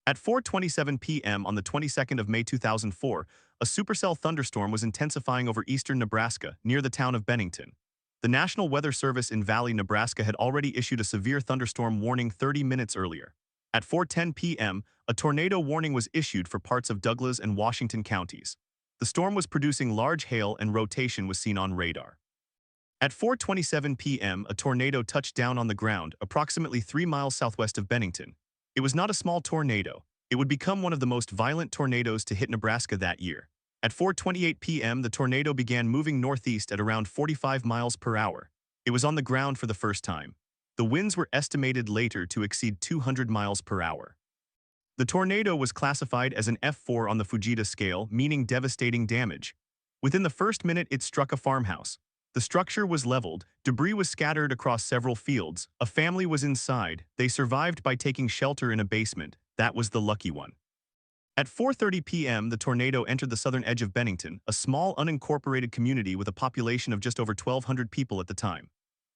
At 4:27 p.m. on the 22nd of May 2004, a supercell thunderstorm was intensifying over eastern Nebraska, near the town of Bennington. The National Weather Service in Valley, Nebraska had already issued a severe thunderstorm warning 30 minutes earlier. At 4:10 p.m., a tornado warning was issued for parts of Douglas and Washington counties. The storm was producing large hail and rotation was seen on radar. At 4:27 p.m., a tornado touched down on the ground approximately 3 miles southwest of Bennington. It was not a small tornado. It would become one of the most violent tornadoes to hit Nebraska that year. At 4:28 p.m., the tornado began moving northeast at around 45 miles per hour. It was on the ground for the first time. The winds were estimated later to exceed 200 miles per hour. The tornado was classified as an F4 on the Fujita scale, meaning devastating damage. Within the first minute, it struck a farmhouse. The structure was leveled, debris was scattered across several fields, a family was inside, they survived by taking shelter in a basement. That was the lucky one. At 4:30 p.m., the tornado entered the southern edge of Bennington, a small unincorporated community with a population of just over 1,200 people at the time.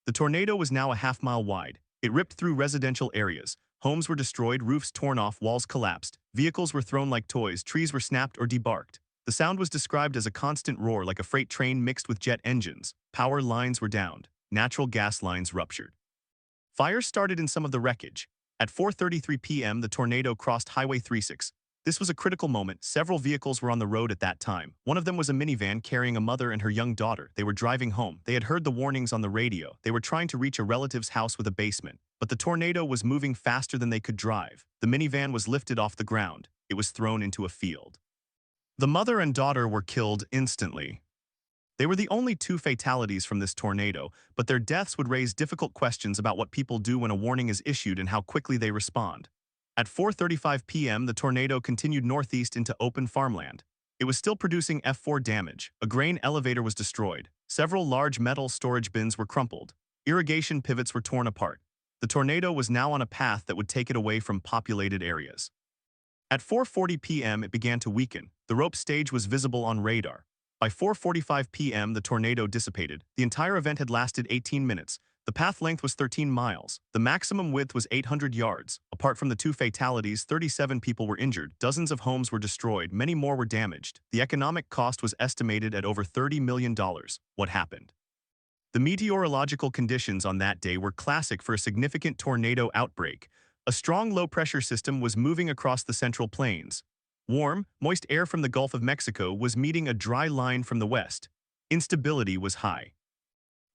The tornado was now a half-mile wide. It ripped through residential areas. Homes were destroyed, roofs torn off, walls collapsed. Vehicles were thrown like toys, trees were snapped or debarked. The sound was described as a constant roar like a freight train mixed with jet engines. Power lines were downed. Natural gas lines ruptured. Fires started in some of the wreckage. At 4:33 p.m., the tornado crossed Highway 36. This was a critical moment. Several vehicles were on the road at that time. One of them was a minivan carrying a mother and her young daughter. They were driving home. They had heard the warnings on the radio. They were trying to reach a relative's house with a basement. But the tornado was moving faster than they could drive. The minivan was lifted off the ground. It was thrown into a field. The mother and daughter were killed instantly. They were the only two fatalities from this tornado, but their deaths would raise difficult questions about what people do when a warning is issued and how quickly they respond. At 4:35 p.m., the tornado continued northeast into open farmland. It was still producing F4 damage. A grain elevator was destroyed. Several large metal storage bins were crumpled. Irrigation pivots were torn apart. The tornado was now on a path that would take it away from populated areas. At 4:40 p.m., it began to weaken. The rope stage was visible on radar. By 4:45 p.m., the tornado dissipated. The entire event had lasted 18 minutes. The path length was 13 miles. The maximum width was 800 yards. Apart from the two fatalities, 37 people were injured. Dozens of homes were destroyed. Many more were damaged. The economic cost was estimated at over $30 million. What happened? The meteorological conditions on that day were classic for a significant tornado outbreak. A strong low-pressure system was moving across the Central Plains. Warm, moist air from the Gulf of Mexico was meeting a dry line from the west. Instability was high.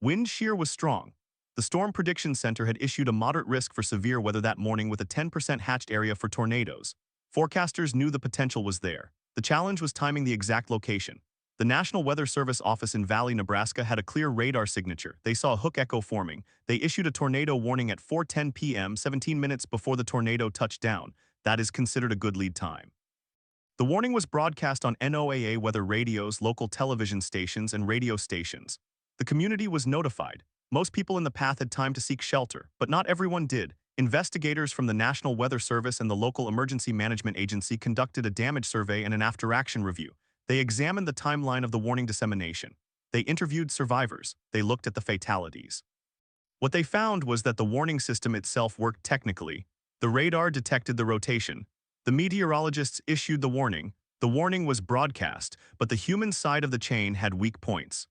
Wind shear was strong. The Storm Prediction Center had issued a moderate risk for severe weather that morning with a 10% hatched area for tornadoes. Forecasters knew the potential was there. The challenge was timing the exact location. The National Weather Service office in Valley, Nebraska had a clear radar signature. They saw a hook echo forming. They issued a tornado warning at 4:10 p.m., 17 minutes before the tornado touched down. That is considered a good lead time. The warning was broadcast on NOAA weather radios, local television stations, and radio stations. The community was notified. Most people in the path had time to seek shelter, but not everyone did. Investigators from the National Weather Service and the local emergency management agency conducted a damage survey and an after-action review. They examined the timeline of the warning dissemination. They interviewed survivors. They looked at the fatalities. What they found was that the warning system itself worked technically. The radar detected the rotation. The meteorologists issued the warning. The warning was broadcast, but the human side of the chain had weak points.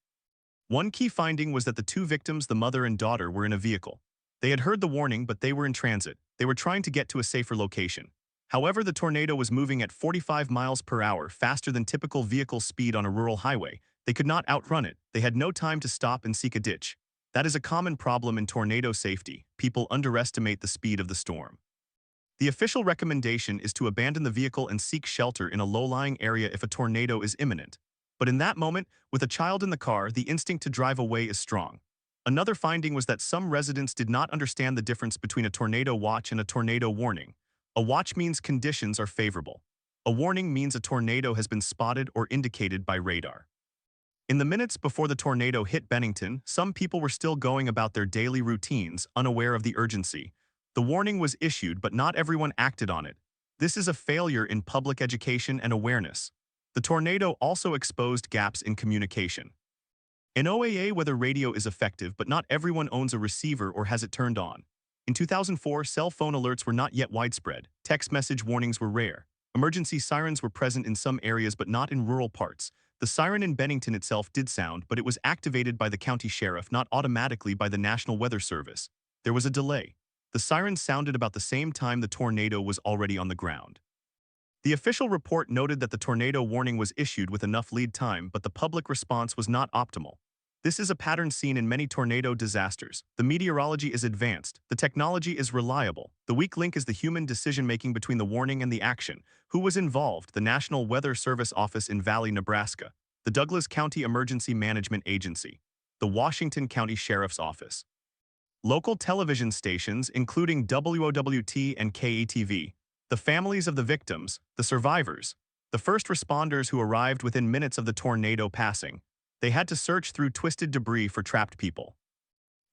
One key finding was that the two victims, the mother and daughter, were in a vehicle. They had heard the warning, but they were in transit. They were trying to get to a safer location. However, the tornado was moving at 45 miles per hour, faster than typical vehicle speed on a rural highway. They could not outrun it. They had no time to stop and seek a ditch. That is a common problem in tornado safety. People underestimate the speed of the storm. The official recommendation is to abandon the vehicle and seek shelter in a low-lying area if a tornado is imminent. But in that moment, with a child in the car, the instinct to drive away is strong. Another finding was that some residents did not understand the difference between a tornado watch and a tornado warning. A watch means conditions are favorable. A warning means a tornado has been spotted or indicated by radar. In the minutes before the tornado hit Bennington, some people were still going about their daily routines, unaware of the urgency. The warning was issued, but not everyone acted on it. This is a failure in public education and awareness. The tornado also exposed gaps in communication. In OAA, weather radio is effective, but not everyone owns a receiver or has it turned on. In 2004, cell phone alerts were not yet widespread. Text message warnings were rare. Emergency sirens were present in some areas but not in rural parts. The siren in Bennington itself did sound, but it was activated by the county sheriff, not automatically by the National Weather Service. There was a delay. The siren sounded about the same time the tornado was already on the ground. The official report noted that the tornado warning was issued with enough lead time, but the public response was not optimal. This is a pattern seen in many tornado disasters. The meteorology is advanced. The technology is reliable. The weak link is the human decision-making between the warning and the action. Who was involved? The National Weather Service Office in Valley, Nebraska. The Douglas County Emergency Management Agency. The Washington County Sheriff's Office. Local television stations, including WOWT and KETV. The families of the victims, the survivors. The first responders who arrived within minutes of the tornado passing. They had to search through twisted debris for trapped people.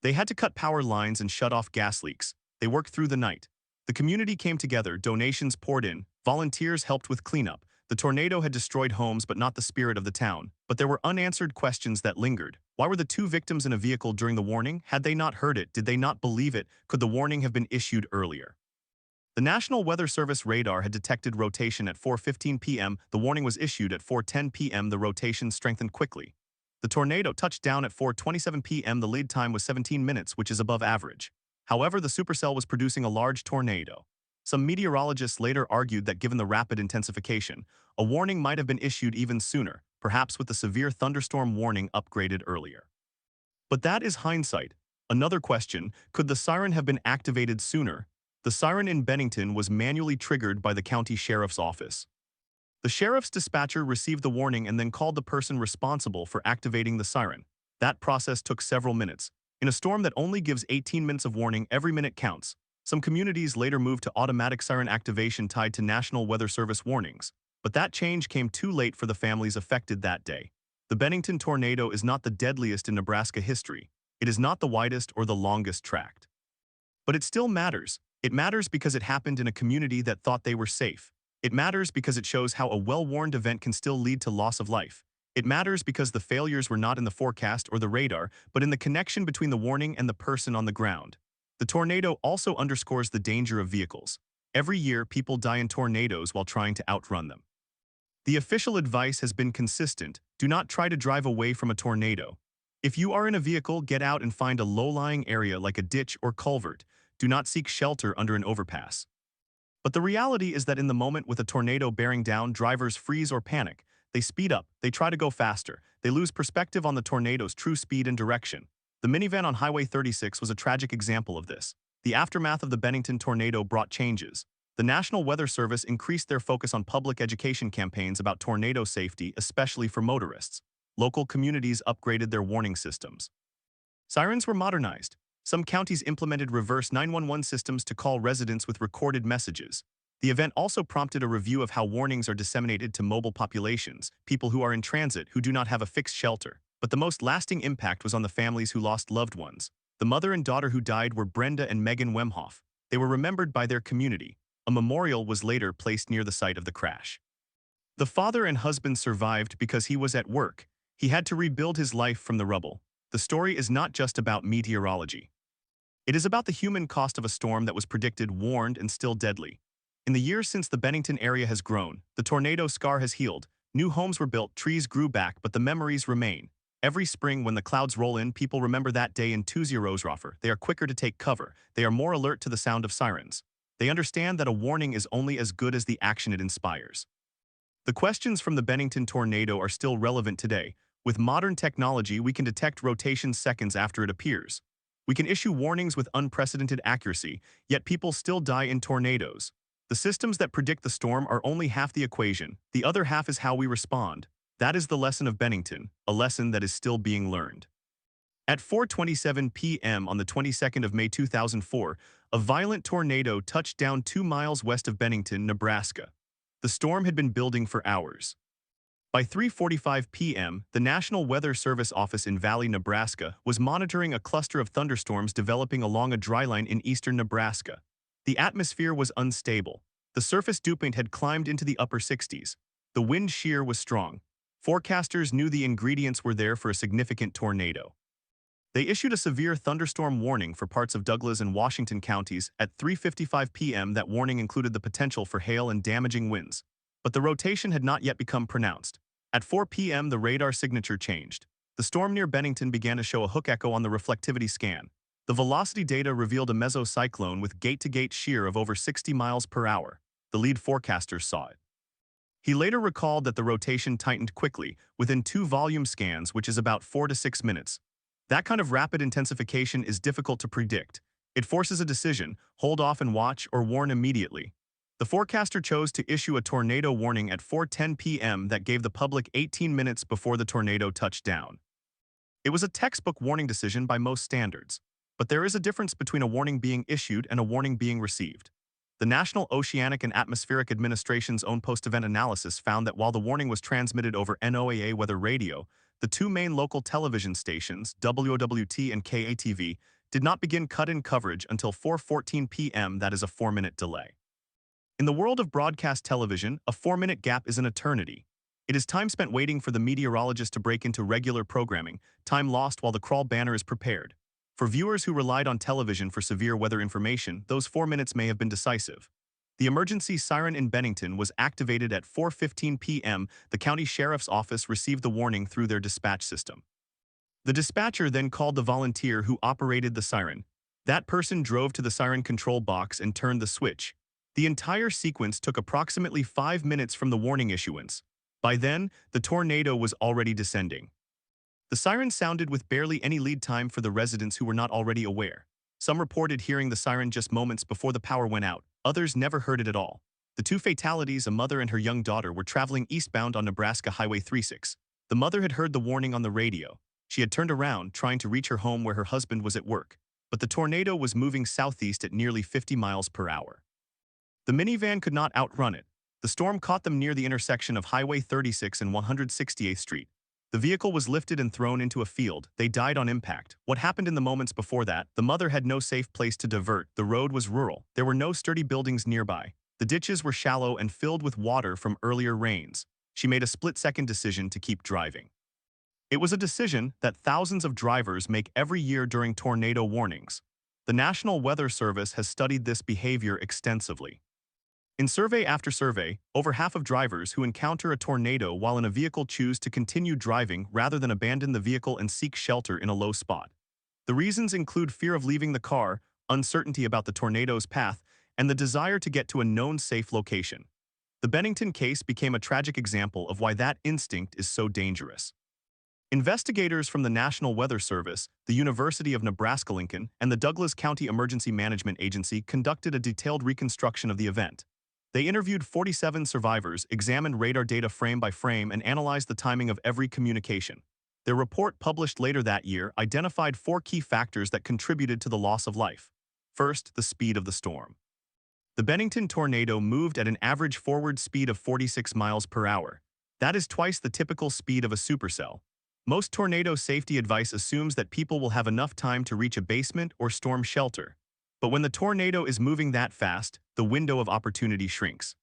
They had to cut power lines and shut off gas leaks. They worked through the night. The community came together, donations poured in, volunteers helped with cleanup. The tornado had destroyed homes but not the spirit of the town. But there were unanswered questions that lingered. Why were the two victims in a vehicle during the warning? Had they not heard it? Did they not believe it? Could the warning have been issued earlier? The National Weather Service radar had detected rotation at 4:15 p.m. The warning was issued at 4:10 p.m. The rotation strengthened quickly. The tornado touched down at 4:27 p.m. The lead time was 17 minutes, which is above average. However, the supercell was producing a large tornado. Some meteorologists later argued that given the rapid intensification, a warning might have been issued even sooner, perhaps with the severe thunderstorm warning upgraded earlier. But that is hindsight. Another question, could the siren have been activated sooner? The siren in Bennington was manually triggered by the county sheriff's office. The sheriff's dispatcher received the warning and then called the person responsible for activating the siren. That process took several minutes. In a storm that only gives 18 minutes of warning, every minute counts. Some communities later moved to automatic siren activation tied to National Weather Service warnings. But that change came too late for the families affected that day. The Bennington tornado is not the deadliest in Nebraska history. It is not the widest or the longest tracked. But it still matters. It matters because it happened in a community that thought they were safe. It matters because it shows how a well-warned event can still lead to loss of life. It matters because the failures were not in the forecast or the radar, but in the connection between the warning and the person on the ground. The tornado also underscores the danger of vehicles. Every year, people die in tornadoes while trying to outrun them. The official advice has been consistent: do not try to drive away from a tornado. If you are in a vehicle, get out and find a low-lying area like a ditch or culvert. Do not seek shelter under an overpass. But the reality is that in the moment with a tornado bearing down, drivers freeze or panic. They speed up, they try to go faster, they lose perspective on the tornado's true speed and direction. The minivan on Highway 36 was a tragic example of this. The aftermath of the Bennington tornado brought changes. The National Weather Service increased their focus on public education campaigns about tornado safety, especially for motorists. Local communities upgraded their warning systems. Sirens were modernized. Some counties implemented reverse 911 systems to call residents with recorded messages. The event also prompted a review of how warnings are disseminated to mobile populations, people who are in transit who do not have a fixed shelter. But the most lasting impact was on the families who lost loved ones. The mother and daughter who died were Brenda and Megan Wemhoff. They were remembered by their community. A memorial was later placed near the site of the crash. The father and husband survived because he was at work. He had to rebuild his life from the rubble. The story is not just about meteorology. It is about the human cost of a storm that was predicted, warned, and still deadly. In the years since the Bennington area has grown, the tornado scar has healed. New homes were built, trees grew back, but the memories remain. Every spring when the clouds roll in, people remember that day in 20 Roserofer. They are quicker to take cover. They are more alert to the sound of sirens. They understand that a warning is only as good as the action it inspires. The questions from the Bennington tornado are still relevant today. With modern technology, we can detect rotation seconds after it appears. We can issue warnings with unprecedented accuracy, yet people still die in tornadoes. The systems that predict the storm are only half the equation. The other half is how we respond. That is the lesson of Bennington, a lesson that is still being learned. At 4:27 p.m. on the 22nd of May 2004, a violent tornado touched down 2 miles west of Bennington, Nebraska. The storm had been building for hours. By 3:45 p.m., the National Weather Service office in Valley, Nebraska, was monitoring a cluster of thunderstorms developing along a dryline in eastern Nebraska. The atmosphere was unstable. The surface dew point had climbed into the upper 60s. The wind shear was strong. Forecasters knew the ingredients were there for a significant tornado. They issued a severe thunderstorm warning for parts of Douglas and Washington counties at 3:55 p.m. That warning included the potential for hail and damaging winds. But the rotation had not yet become pronounced. At 4 p.m., the radar signature changed. The storm near Bennington began to show a hook echo on the reflectivity scan. The velocity data revealed a mesocyclone with gate-to-gate shear of over 60 miles per hour. The lead forecaster saw it. He later recalled that the rotation tightened quickly, within 2 volume scans, which is about 4 to 6 minutes. That kind of rapid intensification is difficult to predict. It forces a decision: hold off and watch, or warn immediately. The forecaster chose to issue a tornado warning at 4:10 p.m. that gave the public 18 minutes before the tornado touched down. It was a textbook warning decision by most standards. But there is a difference between a warning being issued and a warning being received. The National Oceanic and Atmospheric Administration's own post-event analysis found that while the warning was transmitted over NOAA weather radio, the 2 main local television stations, WOWT and KATV, did not begin cut-in coverage until 4:14 p.m. That is a 4-minute delay. In the world of broadcast television, a 4-minute gap is an eternity. It is time spent waiting for the meteorologist to break into regular programming, time lost while the crawl banner is prepared. For viewers who relied on television for severe weather information, those 4 minutes may have been decisive. The emergency siren in Bennington was activated at 4:15 p.m. The county sheriff's office received the warning through their dispatch system. The dispatcher then called the volunteer who operated the siren. That person drove to the siren control box and turned the switch. The entire sequence took approximately 5 minutes from the warning issuance. By then, the tornado was already descending. The siren sounded with barely any lead time for the residents who were not already aware. Some reported hearing the siren just moments before the power went out. Others never heard it at all. The 2 fatalities, a mother and her young daughter, were traveling eastbound on Nebraska Highway 36. The mother had heard the warning on the radio. She had turned around, trying to reach her home where her husband was at work. But the tornado was moving southeast at nearly 50 miles per hour. The minivan could not outrun it. The storm caught them near the intersection of Highway 36 and 168th Street. The vehicle was lifted and thrown into a field. They died on impact. What happened in the moments before that? The mother had no safe place to divert. The road was rural. There were no sturdy buildings nearby. The ditches were shallow and filled with water from earlier rains. She made a split-second decision to keep driving. It was a decision that thousands of drivers make every year during tornado warnings. The National Weather Service has studied this behavior extensively. In survey after survey, over half of drivers who encounter a tornado while in a vehicle choose to continue driving rather than abandon the vehicle and seek shelter in a low spot. The reasons include fear of leaving the car, uncertainty about the tornado's path, and the desire to get to a known safe location. The Bennington case became a tragic example of why that instinct is so dangerous. Investigators from the National Weather Service, the University of Nebraska-Lincoln, and the Douglas County Emergency Management Agency conducted a detailed reconstruction of the event. They interviewed 47 survivors, examined radar data frame by frame, and analyzed the timing of every communication. Their report, published later that year, identified 4 key factors that contributed to the loss of life. First, the speed of the storm. The Bennington tornado moved at an average forward speed of 46 miles per hour. That is twice the typical speed of a supercell. Most tornado safety advice assumes that people will have enough time to reach a basement or storm shelter. But when the tornado is moving that fast, the window of opportunity shrinks.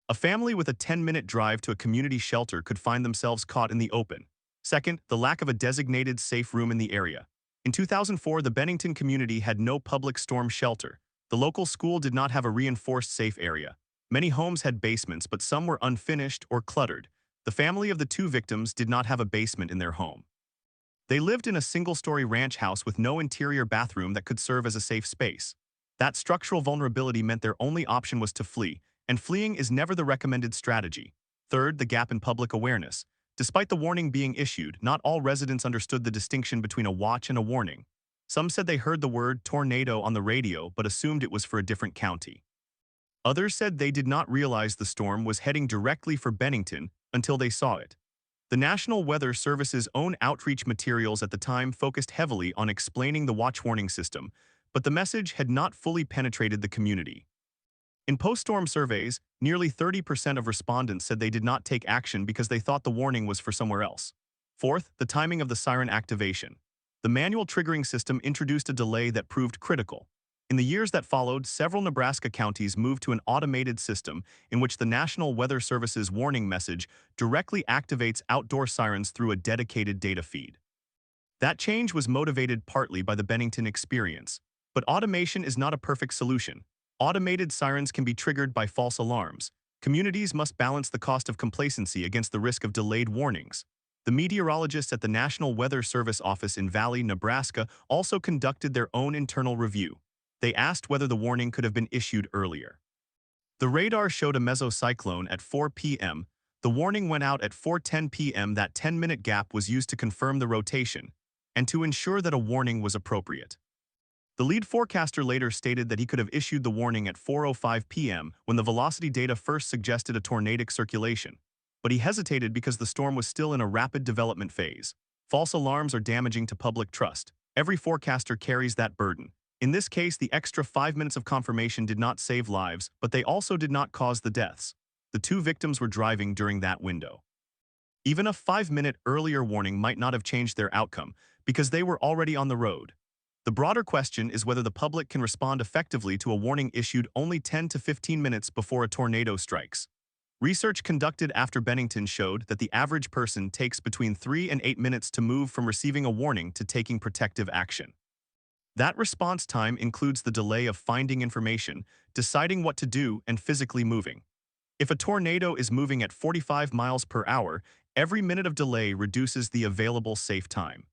A family with a 10-minute drive to a community shelter could find themselves caught in the open. Second, the lack of a designated safe room in the area. In 2004, the Bennington community had no public storm shelter. The local school did not have a reinforced safe area. Many homes had basements, but some were unfinished or cluttered. The family of the 2 victims did not have a basement in their home. They lived in a single-story ranch house with no interior bathroom that could serve as a safe space. That structural vulnerability meant their only option was to flee, and fleeing is never the recommended strategy. Third, the gap in public awareness. Despite the warning being issued, not all residents understood the distinction between a watch and a warning. Some said they heard the word tornado on the radio but assumed it was for a different county. Others said they did not realize the storm was heading directly for Bennington until they saw it. The National Weather Service's own outreach materials at the time focused heavily on explaining the watch warning system, but the message had not fully penetrated the community. In post-storm surveys, nearly 30% of respondents said they did not take action because they thought the warning was for somewhere else. Fourth, the timing of the siren activation. The manual triggering system introduced a delay that proved critical. In the years that followed, several Nebraska counties moved to an automated system in which the National Weather Service's warning message directly activates outdoor sirens through a dedicated data feed. That change was motivated partly by the Bennington experience. But automation is not a perfect solution. Automated sirens can be triggered by false alarms. Communities must balance the cost of complacency against the risk of delayed warnings. The meteorologists at the National Weather Service office in Valley, Nebraska, also conducted their own internal review. They asked whether the warning could have been issued earlier. The radar showed a mesocyclone at 4 p.m. The warning went out at 4:10 p.m. That 10-minute gap was used to confirm the rotation and to ensure that a warning was appropriate. The lead forecaster later stated that he could have issued the warning at 4:05 p.m. when the velocity data first suggested a tornadic circulation, but he hesitated because the storm was still in a rapid development phase. False alarms are damaging to public trust. Every forecaster carries that burden. In this case, the extra 5 minutes of confirmation did not save lives, but they also did not cause the deaths. The two victims were driving during that window. Even a 5-minute earlier warning might not have changed their outcome, because they were already on the road. The broader question is whether the public can respond effectively to a warning issued only 10 to 15 minutes before a tornado strikes. Research conducted after Bennington showed that the average person takes between 3 and 8 minutes to move from receiving a warning to taking protective action. That response time includes the delay of finding information, deciding what to do, and physically moving. If a tornado is moving at 45 miles per hour, every minute of delay reduces the available safe time.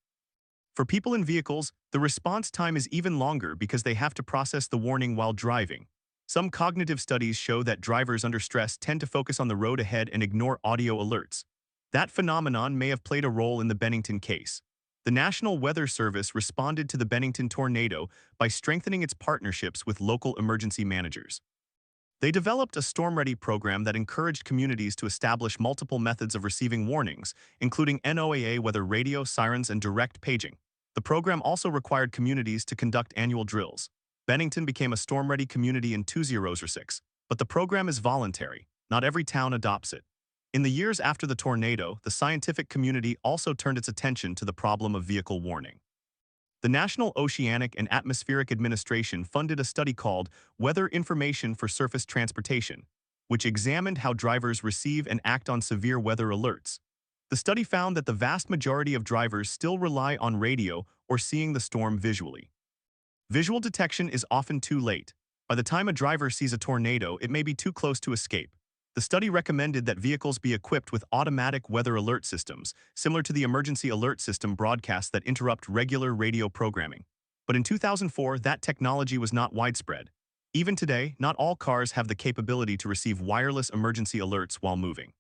For people in vehicles, the response time is even longer because they have to process the warning while driving. Some cognitive studies show that drivers under stress tend to focus on the road ahead and ignore audio alerts. That phenomenon may have played a role in the Bennington case. The National Weather Service responded to the Bennington tornado by strengthening its partnerships with local emergency managers. They developed a storm-ready program that encouraged communities to establish multiple methods of receiving warnings, including NOAA weather radio, sirens, and direct paging. The program also required communities to conduct annual drills. Bennington became a storm-ready community in 2006, but the program is voluntary. Not every town adopts it. In the years after the tornado, the scientific community also turned its attention to the problem of vehicle warning. The National Oceanic and Atmospheric Administration funded a study called Weather Information for Surface Transportation, which examined how drivers receive and act on severe weather alerts. The study found that the vast majority of drivers still rely on radio or seeing the storm visually. Visual detection is often too late. By the time a driver sees a tornado, it may be too close to escape. The study recommended that vehicles be equipped with automatic weather alert systems, similar to the emergency alert system broadcasts that interrupt regular radio programming. But in 2004, that technology was not widespread. Even today, not all cars have the capability to receive wireless emergency alerts while moving.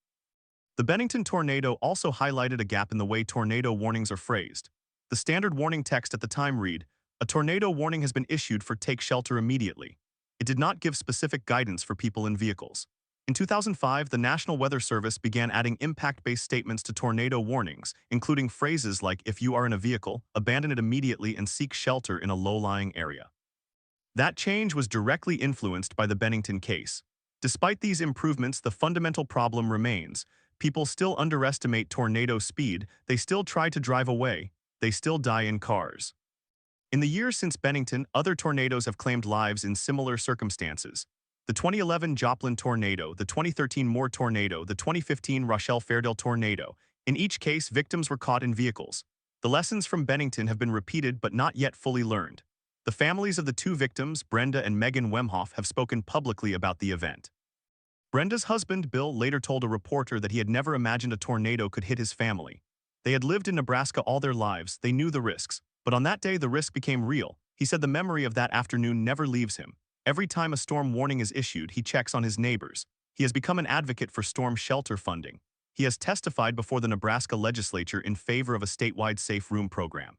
The Bennington tornado also highlighted a gap in the way tornado warnings are phrased. The standard warning text at the time read, "A tornado warning has been issued for take shelter immediately." It did not give specific guidance for people in vehicles. In 2005, the National Weather Service began adding impact-based statements to tornado warnings, including phrases like, "If you are in a vehicle, abandon it immediately and seek shelter in a low-lying area." That change was directly influenced by the Bennington case. Despite these improvements, the fundamental problem remains. People still underestimate tornado speed, they still try to drive away, they still die in cars. In the years since Bennington, other tornadoes have claimed lives in similar circumstances. The 2011 Joplin tornado, the 2013 Moore tornado, the 2015 Rochelle-Fairdale tornado. In each case, victims were caught in vehicles. The lessons from Bennington have been repeated but not yet fully learned. The families of the two victims, Brenda and Megan Wemhoff, have spoken publicly about the event. Brenda's husband, Bill, later told a reporter that he had never imagined a tornado could hit his family. They had lived in Nebraska all their lives, they knew the risks. But on that day, the risk became real. He said the memory of that afternoon never leaves him. Every time a storm warning is issued, he checks on his neighbors. He has become an advocate for storm shelter funding. He has testified before the Nebraska legislature in favor of a statewide safe room program.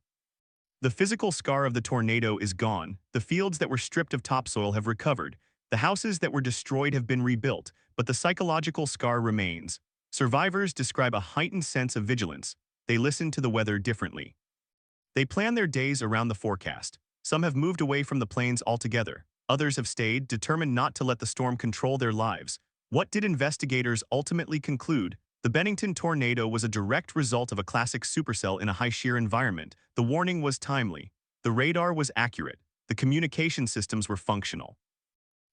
The physical scar of the tornado is gone. The fields that were stripped of topsoil have recovered. The houses that were destroyed have been rebuilt, but the psychological scar remains. Survivors describe a heightened sense of vigilance. They listen to the weather differently. They plan their days around the forecast. Some have moved away from the plains altogether. Others have stayed, determined not to let the storm control their lives. What did investigators ultimately conclude? The Bennington tornado was a direct result of a classic supercell in a high-shear environment. The warning was timely. The radar was accurate. The communication systems were functional.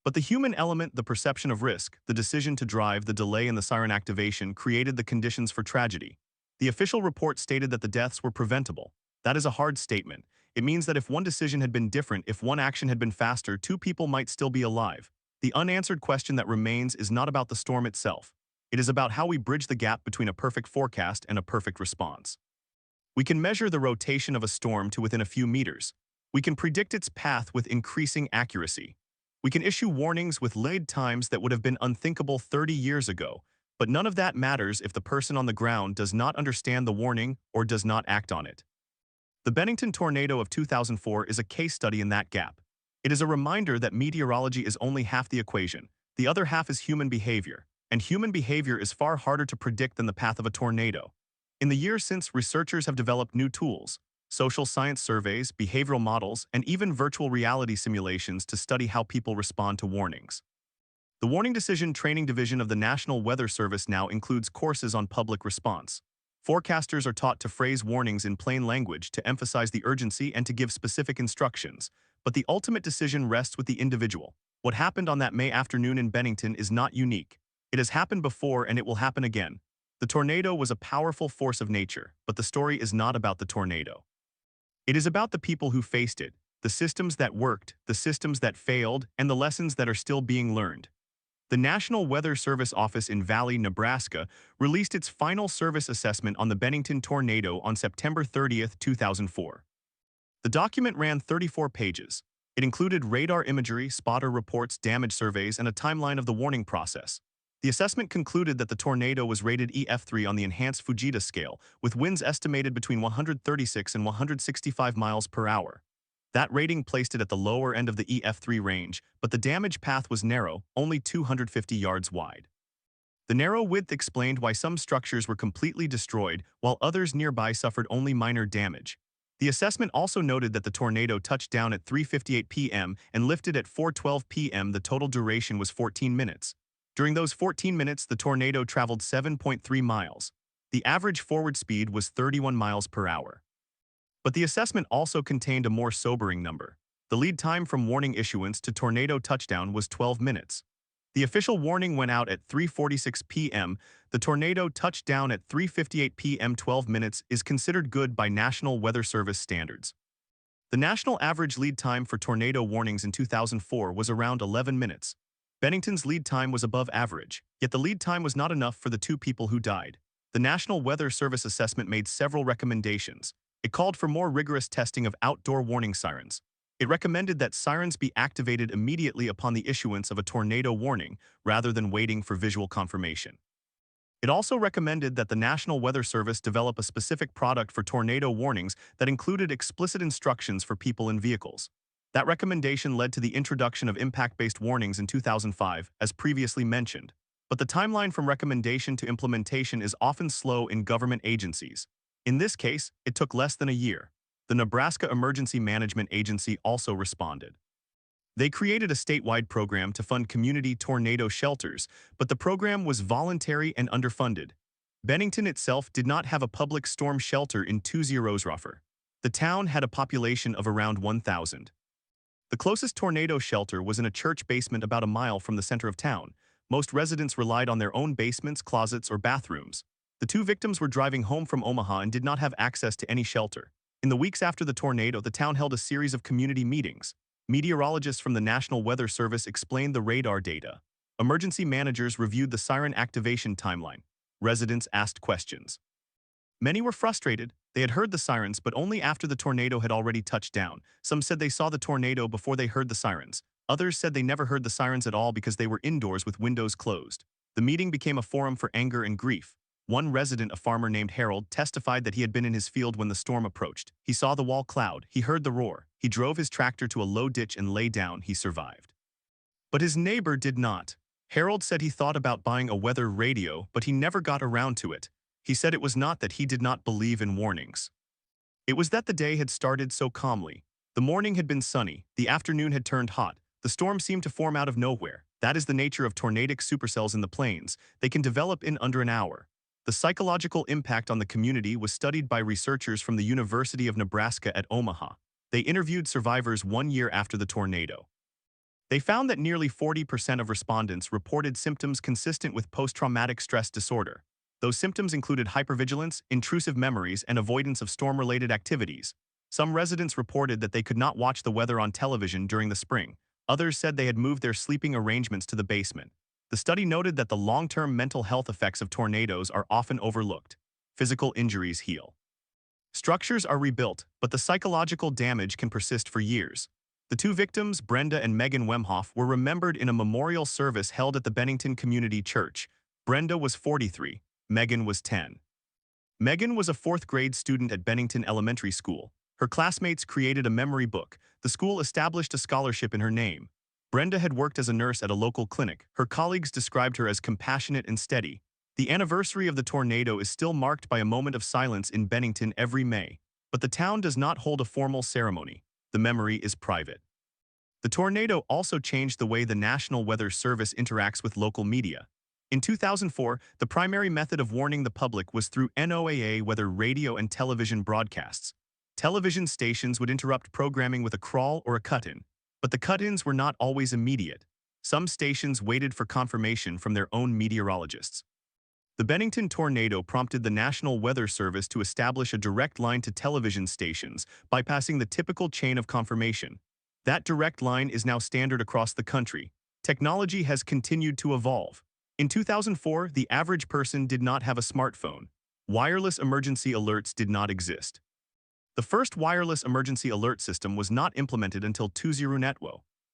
But the human element, the perception of risk, the decision to drive, the delay in the siren activation created the conditions for tragedy. The official report stated that the deaths were preventable. That is a hard statement. It means that if one decision had been different, if one action had been faster, two people might still be alive. The unanswered question that remains is not about the storm itself. It is about how we bridge the gap between a perfect forecast and a perfect response. We can measure the rotation of a storm to within a few meters. We can predict its path with increasing accuracy. We can issue warnings with lead times that would have been unthinkable 30 years ago, but none of that matters if the person on the ground does not understand the warning or does not act on it. The Bennington tornado of 2004 is a case study in that gap. It is a reminder that meteorology is only half the equation. The other half is human behavior, and human behavior is far harder to predict than the path of a tornado. In the years since, researchers have developed new tools, social science surveys, behavioral models, and even virtual reality simulations to study how people respond to warnings. The Warning Decision Training Division of the National Weather Service now includes courses on public response. Forecasters are taught to phrase warnings in plain language to emphasize the urgency and to give specific instructions, but the ultimate decision rests with the individual. What happened on that May afternoon in Bennington is not unique. It has happened before and it will happen again. The tornado was a powerful force of nature, but the story is not about the tornado. It is about the people who faced it, the systems that worked, the systems that failed, and the lessons that are still being learned. The National Weather Service office in Valley, Nebraska, released its final service assessment on the Bennington tornado on September 30, 2004. The document ran 34 pages. It included radar imagery, spotter reports, damage surveys, and a timeline of the warning process. The assessment concluded that the tornado was rated EF3 on the enhanced Fujita scale, with winds estimated between 136 and 165 miles per hour. That rating placed it at the lower end of the EF3 range, but the damage path was narrow, only 250 yards wide. The narrow width explained why some structures were completely destroyed, while others nearby suffered only minor damage. The assessment also noted that the tornado touched down at 3:58 p.m. and lifted at 4:12 p.m. The total duration was 14 minutes. During those 14 minutes, the tornado traveled 7.3 miles. The average forward speed was 31 miles per hour. But the assessment also contained a more sobering number. The lead time from warning issuance to tornado touchdown was 12 minutes. The official warning went out at 3:46 p.m. The tornado touched down at 3:58 p.m. 12 minutes is considered good by National Weather Service standards. The national average lead time for tornado warnings in 2004 was around 11 minutes. Bennington's lead time was above average, yet the lead time was not enough for the two people who died. The National Weather Service assessment made several recommendations. It called for more rigorous testing of outdoor warning sirens. It recommended that sirens be activated immediately upon the issuance of a tornado warning, rather than waiting for visual confirmation. It also recommended that the National Weather Service develop a specific product for tornado warnings that included explicit instructions for people in vehicles. That recommendation led to the introduction of impact-based warnings in 2005, as previously mentioned. But the timeline from recommendation to implementation is often slow in government agencies. In this case, it took less than a year. The Nebraska Emergency Management Agency also responded. They created a statewide program to fund community tornado shelters, but the program was voluntary and underfunded. Bennington itself did not have a public storm shelter in 2004. The town had a population of around 1,000. The closest tornado shelter was in a church basement about a mile from the center of town. Most residents relied on their own basements, closets, or bathrooms. The two victims were driving home from Omaha and did not have access to any shelter. In the weeks after the tornado, the town held a series of community meetings. Meteorologists from the National Weather Service explained the radar data. Emergency managers reviewed the siren activation timeline. Residents asked questions. Many were frustrated. They had heard the sirens, but only after the tornado had already touched down. Some said they saw the tornado before they heard the sirens. Others said they never heard the sirens at all because they were indoors with windows closed. The meeting became a forum for anger and grief. One resident, a farmer named Harold, testified that he had been in his field when the storm approached. He saw the wall cloud. He heard the roar. He drove his tractor to a low ditch and lay down. He survived. But his neighbor did not. Harold said he thought about buying a weather radio, but he never got around to it. He said it was not that he did not believe in warnings. It was that the day had started so calmly. The morning had been sunny. The afternoon had turned hot. The storm seemed to form out of nowhere. That is the nature of tornadic supercells in the plains. They can develop in under an hour. The psychological impact on the community was studied by researchers from the University of Nebraska at Omaha. They interviewed survivors 1 year after the tornado. They found that nearly 40% of respondents reported symptoms consistent with post-traumatic stress disorder. Those symptoms included hypervigilance, intrusive memories, and avoidance of storm-related activities. Some residents reported that they could not watch the weather on television during the spring. Others said they had moved their sleeping arrangements to the basement. The study noted that the long-term mental health effects of tornadoes are often overlooked. Physical injuries heal. Structures are rebuilt, but the psychological damage can persist for years. The two victims, Brenda and Megan Wemhoff, were remembered in a memorial service held at the Bennington Community Church. Brenda was 43. Megan was 10. Megan was a fourth-grade student at Bennington Elementary School. Her classmates created a memory book. The school established a scholarship in her name. Brenda had worked as a nurse at a local clinic. Her colleagues described her as compassionate and steady. The anniversary of the tornado is still marked by a moment of silence in Bennington every May. But the town does not hold a formal ceremony. The memory is private. The tornado also changed the way the National Weather Service interacts with local media. In 2004, the primary method of warning the public was through NOAA weather radio and television broadcasts. Television stations would interrupt programming with a crawl or a cut-in, but the cut-ins were not always immediate. Some stations waited for confirmation from their own meteorologists. The Bennington tornado prompted the National Weather Service to establish a direct line to television stations, bypassing the typical chain of confirmation. That direct line is now standard across the country. Technology has continued to evolve. In 2004, the average person did not have a smartphone. Wireless emergency alerts did not exist. The first wireless emergency alert system was not implemented until 2010.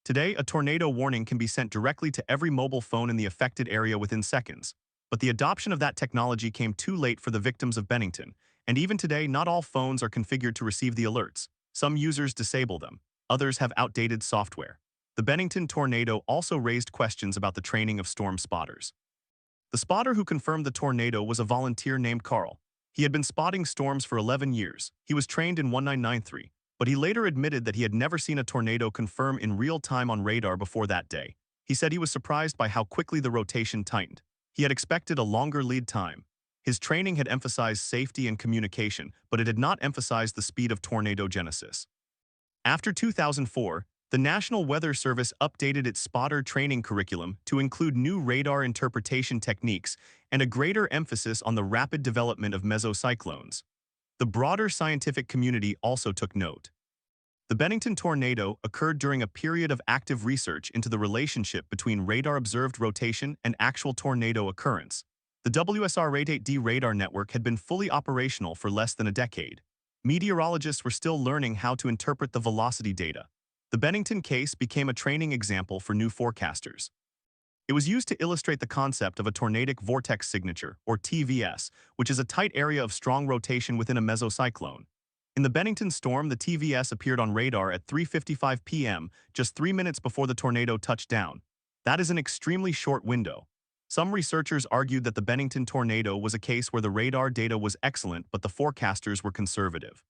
Today, a tornado warning can be sent directly to every mobile phone in the affected area within seconds. But the adoption of that technology came too late for the victims of Bennington, and even today, not all phones are configured to receive the alerts. Some users disable them. Others have outdated software. The Bennington tornado also raised questions about the training of storm spotters. The spotter who confirmed the tornado was a volunteer named Carl. He had been spotting storms for 11 years. He was trained in 1993, but he later admitted that he had never seen a tornado confirm in real time on radar before that day. He said he was surprised by how quickly the rotation tightened. He had expected a longer lead time. His training had emphasized safety and communication, but it had not emphasized the speed of tornado genesis. After 2004, the National Weather Service updated its spotter training curriculum to include new radar interpretation techniques and a greater emphasis on the rapid development of mesocyclones. The broader scientific community also took note. The Bennington tornado occurred during a period of active research into the relationship between radar-observed rotation and actual tornado occurrence. The WSR-88D radar network had been fully operational for less than a decade. Meteorologists were still learning how to interpret the velocity data. The Bennington case became a training example for new forecasters. It was used to illustrate the concept of a tornadic vortex signature, or TVS, which is a tight area of strong rotation within a mesocyclone. In the Bennington storm, the TVS appeared on radar at 3:55 p.m., just 3 minutes before the tornado touched down. That is an extremely short window. Some researchers argued that the Bennington tornado was a case where the radar data was excellent but the forecasters were conservative.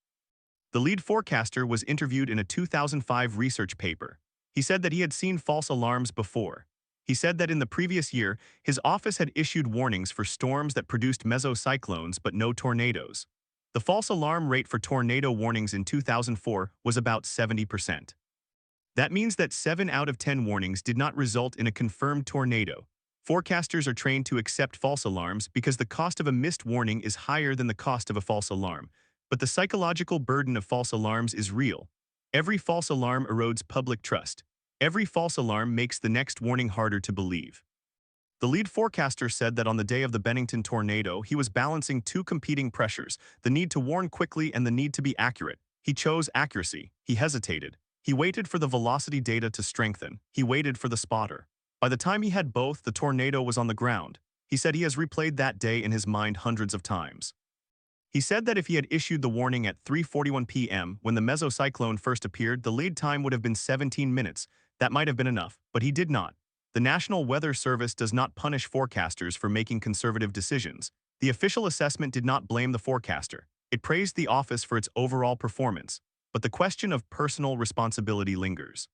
The lead forecaster was interviewed in a 2005 research paper. He said that he had seen false alarms before. He said that in the previous year, his office had issued warnings for storms that produced mesocyclones but no tornadoes. The false alarm rate for tornado warnings in 2004 was about 70%. That means that 7 out of 10 warnings did not result in a confirmed tornado. Forecasters are trained to accept false alarms because the cost of a missed warning is higher than the cost of a false alarm. But the psychological burden of false alarms is real. Every false alarm erodes public trust. Every false alarm makes the next warning harder to believe. The lead forecaster said that on the day of the Bennington tornado, he was balancing two competing pressures, the need to warn quickly and the need to be accurate. He chose accuracy. He hesitated. He waited for the velocity data to strengthen. He waited for the spotter. By the time he had both, the tornado was on the ground. He said he has replayed that day in his mind hundreds of times. He said that if he had issued the warning at 3:41 p.m. when the mesocyclone first appeared, the lead time would have been 17 minutes. That might have been enough, but he did not. The National Weather Service does not punish forecasters for making conservative decisions. The official assessment did not blame the forecaster. It praised the office for its overall performance. But the question of personal responsibility lingers.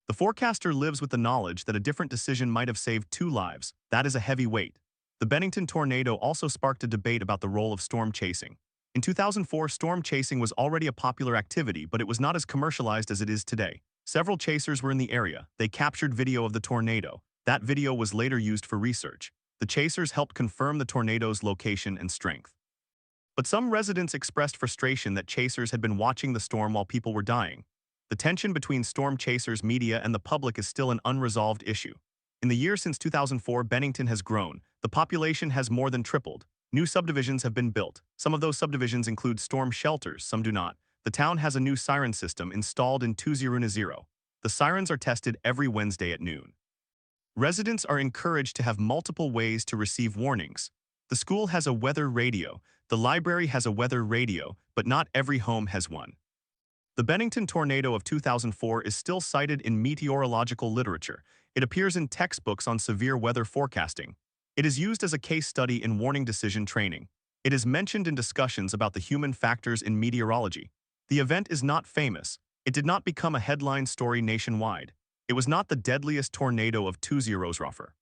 The forecaster lives with the knowledge that a different decision might have saved 2 lives. That is a heavy weight. The Bennington tornado also sparked a debate about the role of storm chasing. In 2004, storm chasing was already a popular activity, but it was not as commercialized as it is today. Several chasers were in the area. They captured video of the tornado. That video was later used for research. The chasers helped confirm the tornado's location and strength. But some residents expressed frustration that chasers had been watching the storm while people were dying. The tension between storm chasers, media, and the public is still an unresolved issue. In the years since 2004, Bennington has grown. The population has more than tripled. New subdivisions have been built. Some of those subdivisions include storm shelters, some do not. The town has a new siren system installed in 2010. The sirens are tested every Wednesday at noon. Residents are encouraged to have multiple ways to receive warnings. The school has a weather radio. The library has a weather radio, but not every home has one. The Bennington tornado of 2004 is still cited in meteorological literature. It appears in textbooks on severe weather forecasting. It is used as a case study in warning decision training. It is mentioned in discussions about the human factors in meteorology. The event is not famous. It did not become a headline story nationwide. It was not the deadliest tornado of 2004.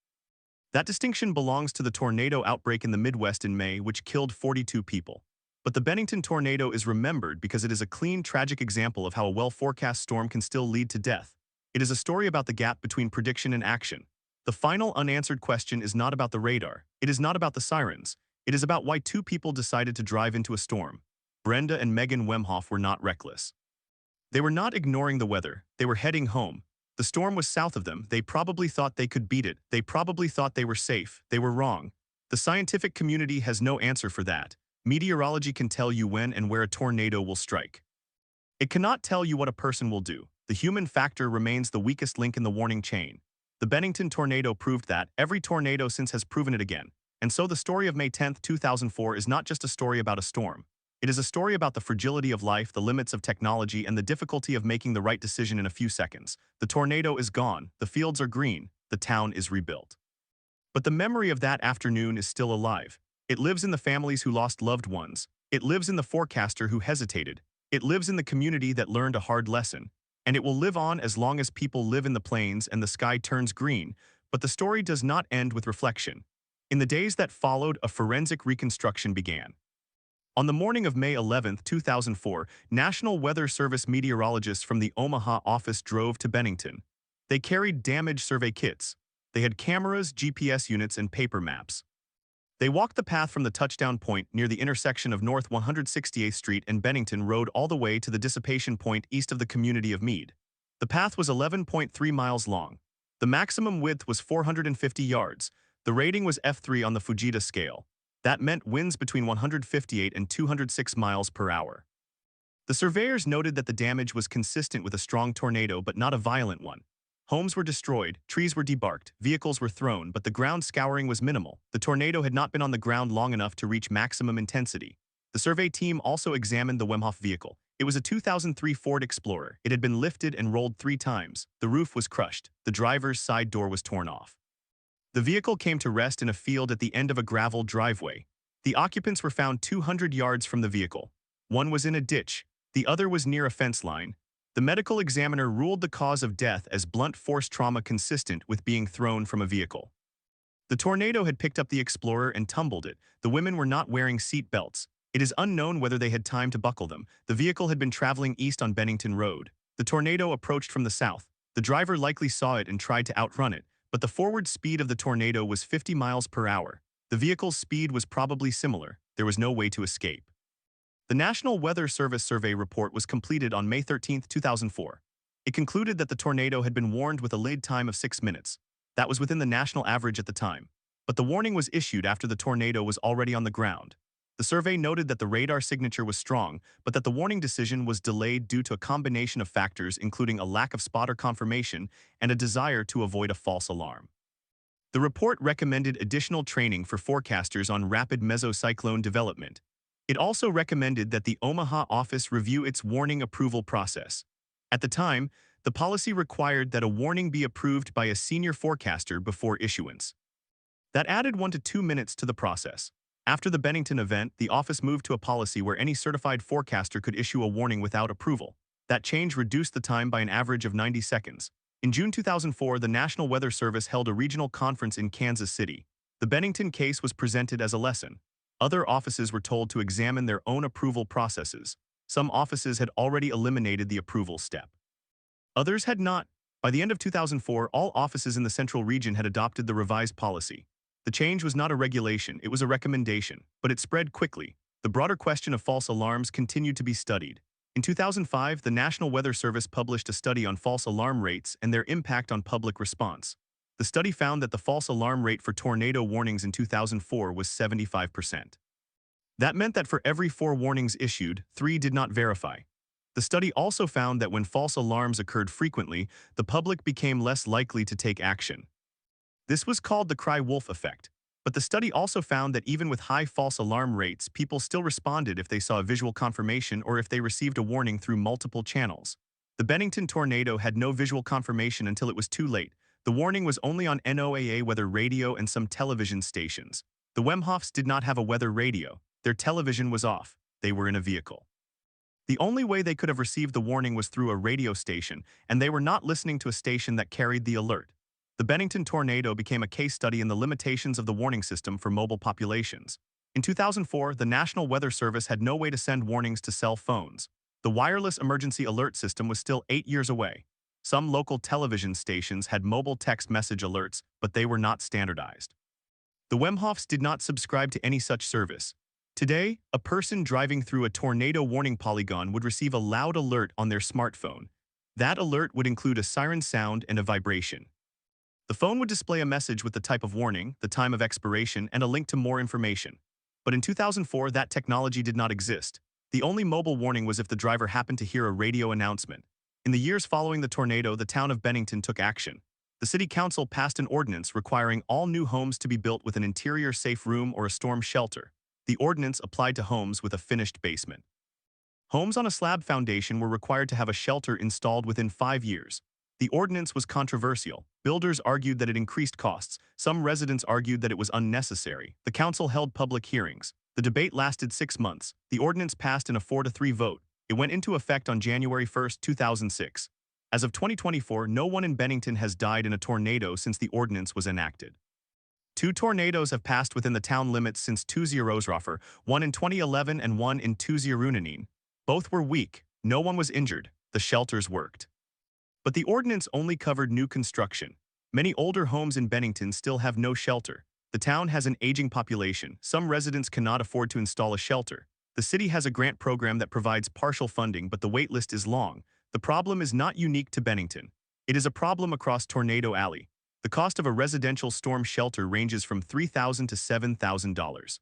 That distinction belongs to the tornado outbreak in the Midwest in May, which killed 42 people. But the Bennington tornado is remembered because it is a clean, tragic example of how a well-forecast storm can still lead to death. It is a story about the gap between prediction and action. The final unanswered question is not about the radar. It is not about the sirens. It is about why two people decided to drive into a storm. Brenda and Megan Wemhoff were not reckless. They were not ignoring the weather. They were heading home. The storm was south of them. They probably thought they could beat it. They probably thought they were safe. They were wrong. The scientific community has no answer for that. Meteorology can tell you when and where a tornado will strike. It cannot tell you what a person will do. The human factor remains the weakest link in the warning chain. The Bennington tornado proved that. Every tornado since has proven it again. And so the story of May 10, 2004 is not just a story about a storm. It is a story about the fragility of life, the limits of technology, and the difficulty of making the right decision in a few seconds. The tornado is gone. The fields are green. The town is rebuilt. But the memory of that afternoon is still alive. It lives in the families who lost loved ones. It lives in the forecaster who hesitated. It lives in the community that learned a hard lesson. And it will live on as long as people live in the plains and the sky turns green. But the story does not end with reflection. In the days that followed, a forensic reconstruction began. On the morning of May 11, 2004, National Weather Service meteorologists from the Omaha office drove to Bennington. They carried damage survey kits. They had cameras, GPS units, and paper maps. They walked the path from the touchdown point near the intersection of North 168th Street and Bennington Road all the way to the dissipation point east of the community of Meade. The path was 11.3 miles long. The maximum width was 450 yards. The rating was F3 on the Fujita scale. That meant winds between 158 and 206 miles per hour. The surveyors noted that the damage was consistent with a strong tornado but not a violent one. Homes were destroyed, trees were debarked, vehicles were thrown, but the ground scouring was minimal. The tornado had not been on the ground long enough to reach maximum intensity. The survey team also examined the Wemhoff vehicle. It was a 2003 Ford Explorer. It had been lifted and rolled 3 times. The roof was crushed. The driver's side door was torn off. The vehicle came to rest in a field at the end of a gravel driveway. The occupants were found 200 yards from the vehicle. One was in a ditch. The other was near a fence line. The medical examiner ruled the cause of death as blunt force trauma consistent with being thrown from a vehicle. The tornado had picked up the Explorer and tumbled it. The women were not wearing seat belts. It is unknown whether they had time to buckle them. The vehicle had been traveling east on Bennington Road. The tornado approached from the south. The driver likely saw it and tried to outrun it, but the forward speed of the tornado was 50 miles per hour. The vehicle's speed was probably similar. There was no way to escape. The National Weather Service survey report was completed on May 13, 2004. It concluded that the tornado had been warned with a lead time of 6 minutes. That was within the national average at the time. But the warning was issued after the tornado was already on the ground. The survey noted that the radar signature was strong, but that the warning decision was delayed due to a combination of factors including a lack of spotter confirmation and a desire to avoid a false alarm. The report recommended additional training for forecasters on rapid mesocyclone development. It also recommended that the Omaha office review its warning approval process. At the time, the policy required that a warning be approved by a senior forecaster before issuance. That added 1 to 2 minutes to the process. After the Bennington event, the office moved to a policy where any certified forecaster could issue a warning without approval. That change reduced the time by an average of 90 seconds. In June 2004, the National Weather Service held a regional conference in Kansas City. The Bennington case was presented as a lesson. Other offices were told to examine their own approval processes. Some offices had already eliminated the approval step. Others had not. By the end of 2004, all offices in the central region had adopted the revised policy. The change was not a regulation, it was a recommendation, but it spread quickly. The broader question of false alarms continued to be studied. In 2005, the National Weather Service published a study on false alarm rates and their impact on public response. The study found that the false alarm rate for tornado warnings in 2004 was 75%. That meant that for every 4 warnings issued, 3 did not verify. The study also found that when false alarms occurred frequently, the public became less likely to take action. This was called the cry wolf effect. But the study also found that even with high false alarm rates, people still responded if they saw a visual confirmation or if they received a warning through multiple channels. The Bennington tornado had no visual confirmation until it was too late. The warning was only on NOAA weather radio and some television stations. The Wemhoffs did not have a weather radio. Their television was off. They were in a vehicle. The only way they could have received the warning was through a radio station, and they were not listening to a station that carried the alert. The Bennington tornado became a case study in the limitations of the warning system for mobile populations. In 2004, the National Weather Service had no way to send warnings to cell phones. The wireless emergency alert system was still 8 years away. Some local television stations had mobile text message alerts, but they were not standardized. The Wemhoffs did not subscribe to any such service. Today, a person driving through a tornado warning polygon would receive a loud alert on their smartphone. That alert would include a siren sound and a vibration. The phone would display a message with the type of warning, the time of expiration, and a link to more information. But in 2004, that technology did not exist. The only mobile warning was if the driver happened to hear a radio announcement. In the years following the tornado, the town of Bennington took action. The city council passed an ordinance requiring all new homes to be built with an interior safe room or a storm shelter. The ordinance applied to homes with a finished basement. Homes on a slab foundation were required to have a shelter installed within 5 years. The ordinance was controversial. Builders argued that it increased costs. Some residents argued that it was unnecessary. The council held public hearings. The debate lasted 6 months. The ordinance passed in a 4-3 vote. It went into effect on January 1, 2006. As of 2024, no one in Bennington has died in a tornado since the ordinance was enacted. 2 tornadoes have passed within the town limits since 2004, one in 2011 and one in 2019. Both were weak. No one was injured. The shelters worked. But the ordinance only covered new construction. Many older homes in Bennington still have no shelter. The town has an aging population. Some residents cannot afford to install a shelter. The city has a grant program that provides partial funding, but the wait list is long. The problem is not unique to Bennington. It is a problem across Tornado Alley. The cost of a residential storm shelter ranges from $3,000 to $7,000.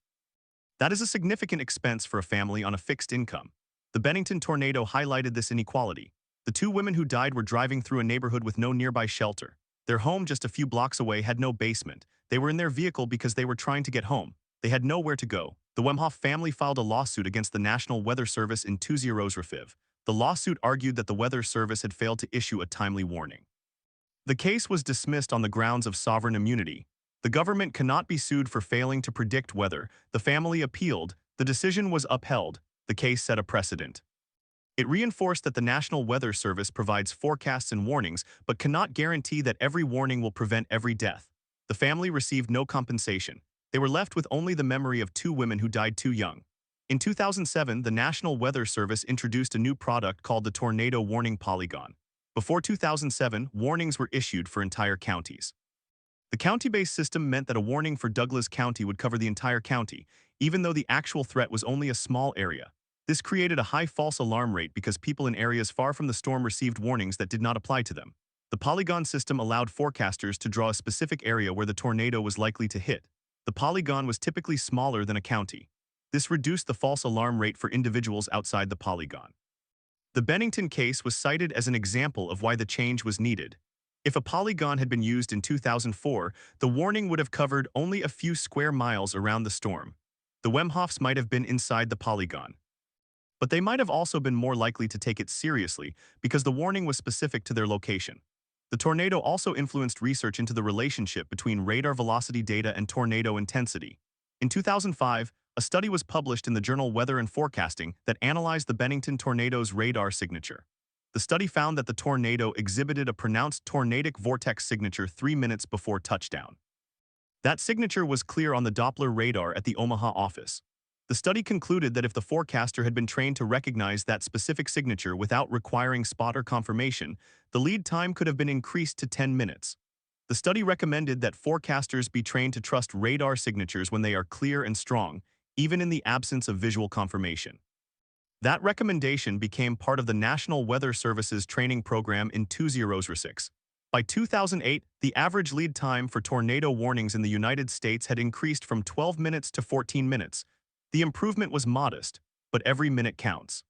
That is a significant expense for a family on a fixed income. The Bennington tornado highlighted this inequality. The 2 women who died were driving through a neighborhood with no nearby shelter. Their home just a few blocks away had no basement. They were in their vehicle because they were trying to get home. They had nowhere to go. The Wemhoff family filed a lawsuit against the National Weather Service in 2005. The lawsuit argued that the Weather Service had failed to issue a timely warning. The case was dismissed on the grounds of sovereign immunity. The government cannot be sued for failing to predict weather. The family appealed. The decision was upheld. The case set a precedent. It reinforced that the National Weather Service provides forecasts and warnings, but cannot guarantee that every warning will prevent every death. The family received no compensation. They were left with only the memory of 2 women who died too young. In 2007, the National Weather Service introduced a new product called the Tornado Warning Polygon. Before 2007, warnings were issued for entire counties. The county-based system meant that a warning for Douglas County would cover the entire county, even though the actual threat was only a small area. This created a high false alarm rate because people in areas far from the storm received warnings that did not apply to them. The polygon system allowed forecasters to draw a specific area where the tornado was likely to hit. The polygon was typically smaller than a county. This reduced the false alarm rate for individuals outside the polygon. The Bennington case was cited as an example of why the change was needed. If a polygon had been used in 2004, the warning would have covered only a few square miles around the storm. The Wemhoffs might have been inside the polygon. But they might have also been more likely to take it seriously because the warning was specific to their location. The tornado also influenced research into the relationship between radar velocity data and tornado intensity. In 2005, a study was published in the journal Weather and Forecasting that analyzed the Bennington tornado's radar signature. The study found that the tornado exhibited a pronounced tornadic vortex signature 3 minutes before touchdown. That signature was clear on the Doppler radar at the Omaha office. The study concluded that if the forecaster had been trained to recognize that specific signature without requiring spotter confirmation, the lead time could have been increased to 10 minutes. The study recommended that forecasters be trained to trust radar signatures when they are clear and strong, even in the absence of visual confirmation. That recommendation became part of the National Weather Service's training program in 2006. By 2008, the average lead time for tornado warnings in the United States had increased from 12 minutes to 14 minutes. The improvement was modest, but every minute counts.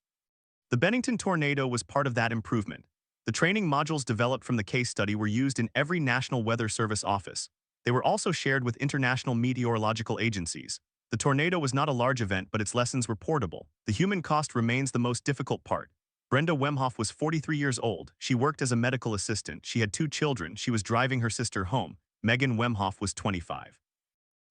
The Bennington tornado was part of that improvement. The training modules developed from the case study were used in every National Weather Service office. They were also shared with international meteorological agencies. The tornado was not a large event, but its lessons were portable. The human cost remains the most difficult part. Brenda Wemhoff was 43 years old. She worked as a medical assistant. She had 2 children. She was driving her sister home. Megan Wemhoff was 25.